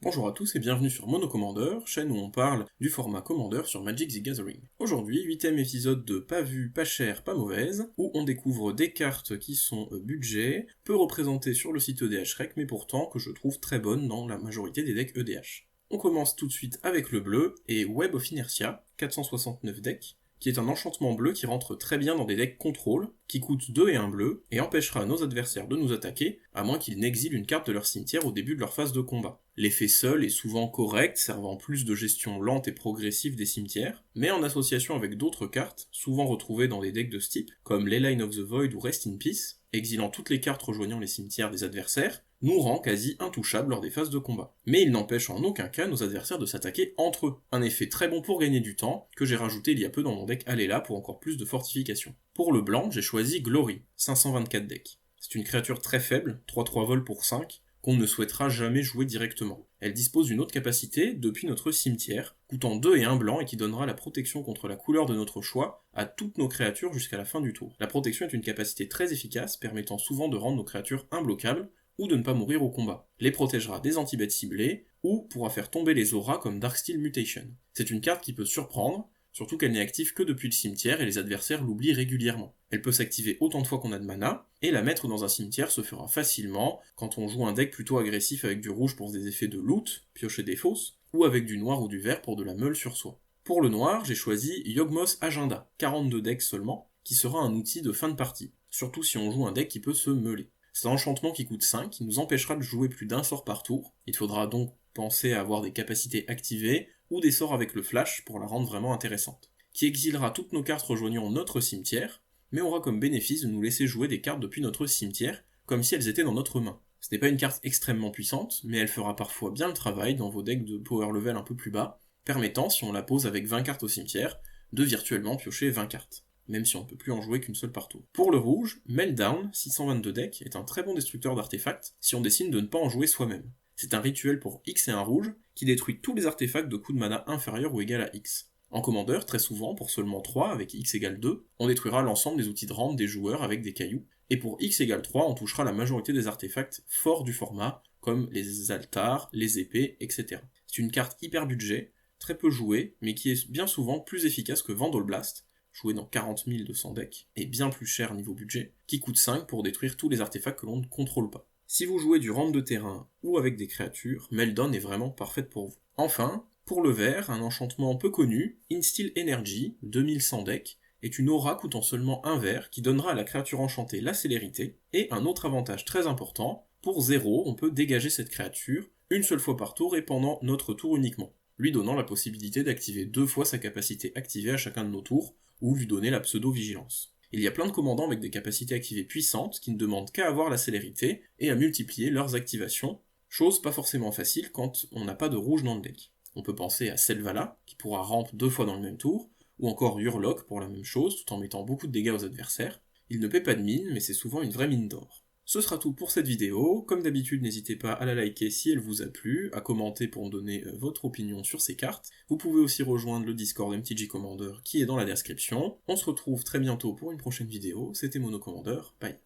Bonjour à tous et bienvenue sur Mono Commander, chaîne où on parle du format Commander sur Magic the Gathering. Aujourd'hui, 8ème épisode de Pas vu, pas cher, pas mauvaise, où on découvre des cartes qui sont budget, peu représentées sur le site EDH Rec, mais pourtant que je trouve très bonnes dans la majorité des decks EDH. On commence tout de suite avec le bleu, et Web of Inertia, 469 decks, qui est un enchantement bleu qui rentre très bien dans des decks contrôle, qui coûte 2 et 1 bleu, et empêchera nos adversaires de nous attaquer, à moins qu'ils n'exilent une carte de leur cimetière au début de leur phase de combat. L'effet seul est souvent correct, servant plus de gestion lente et progressive des cimetières, mais en association avec d'autres cartes, souvent retrouvées dans des decks de ce type, comme Leyline of the Void ou Rest in Peace, exilant toutes les cartes rejoignant les cimetières des adversaires, nous rend quasi intouchables lors des phases de combat. Mais il n'empêche en aucun cas nos adversaires de s'attaquer entre eux. Un effet très bon pour gagner du temps, que j'ai rajouté il y a peu dans mon deck Alela pour encore plus de fortification. Pour le blanc, j'ai choisi Glory, 524 decks. C'est une créature très faible, 3-3 vol pour 5, qu'on ne souhaitera jamais jouer directement. Elle dispose d'une autre capacité depuis notre cimetière, coûtant 2 et 1 blanc et qui donnera la protection contre la couleur de notre choix à toutes nos créatures jusqu'à la fin du tour. La protection est une capacité très efficace, permettant souvent de rendre nos créatures imbloquables, ou de ne pas mourir au combat. Les protégera des anti-bêtes ciblés, ou pourra faire tomber les auras comme Darksteel Mutation. C'est une carte qui peut surprendre, surtout qu'elle n'est active que depuis le cimetière et les adversaires l'oublient régulièrement. Elle peut s'activer autant de fois qu'on a de mana, et la mettre dans un cimetière se fera facilement quand on joue un deck plutôt agressif avec du rouge pour des effets de loot, piocher des fausses, ou avec du noir ou du vert pour de la meule sur soi. Pour le noir, j'ai choisi Yawgmoth Agenda, 42 decks seulement, qui sera un outil de fin de partie, surtout si on joue un deck qui peut se meuler. C'est un enchantement qui coûte 5, qui nous empêchera de jouer plus d'un sort par tour. Il faudra donc penser à avoir des capacités activées, ou des sorts avec le flash pour la rendre vraiment intéressante. Qui exilera toutes nos cartes rejoignant notre cimetière, mais aura comme bénéfice de nous laisser jouer des cartes depuis notre cimetière, comme si elles étaient dans notre main. Ce n'est pas une carte extrêmement puissante, mais elle fera parfois bien le travail dans vos decks de power level un peu plus bas, permettant, si on la pose avec 20 cartes au cimetière, de virtuellement piocher 20 cartes, même si on ne peut plus en jouer qu'une seule par tour. Pour le rouge, Meltdown, 622 deck, est un très bon destructeur d'artefacts si on décide de ne pas en jouer soi-même. C'est un rituel pour X et un rouge, qui détruit tous les artefacts de coût de mana inférieur ou égal à X. En commandeur, très souvent, pour seulement 3 avec X égale 2, on détruira l'ensemble des outils de rampe des joueurs avec des cailloux, et pour X égale 3, on touchera la majorité des artefacts forts du format, comme les altars, les épées, etc. C'est une carte hyper budget, très peu jouée, mais qui est bien souvent plus efficace que Vandal Blast, joué dans 40 200 decks, et bien plus cher niveau budget, qui coûte 5 pour détruire tous les artefacts que l'on ne contrôle pas. Si vous jouez du rampe de terrain ou avec des créatures, Meltdown est vraiment parfaite pour vous. Enfin, pour le vert, un enchantement peu connu, Instill Energy, 2100 decks, est une aura coûtant seulement 1 vert qui donnera à la créature enchantée la célérité, et un autre avantage très important, pour 0, on peut dégager cette créature une seule fois par tour et pendant notre tour uniquement, lui donnant la possibilité d'activer 2 fois sa capacité activée à chacun de nos tours, ou lui donner la pseudo-vigilance. Il y a plein de commandants avec des capacités activées puissantes qui ne demandent qu'à avoir la célérité et à multiplier leurs activations, chose pas forcément facile quand on n'a pas de rouge dans le deck. On peut penser à Selvala, qui pourra ramp 2 fois dans le même tour, ou encore Urlock pour la même chose, tout en mettant beaucoup de dégâts aux adversaires. Il ne paie pas de mine, mais c'est souvent une vraie mine d'or. Ce sera tout pour cette vidéo. Comme d'habitude, n'hésitez pas à la liker si elle vous a plu, à commenter pour me donner votre opinion sur ces cartes. Vous pouvez aussi rejoindre le Discord MTG Commander qui est dans la description. On se retrouve très bientôt pour une prochaine vidéo. C'était Mono Commander, bye.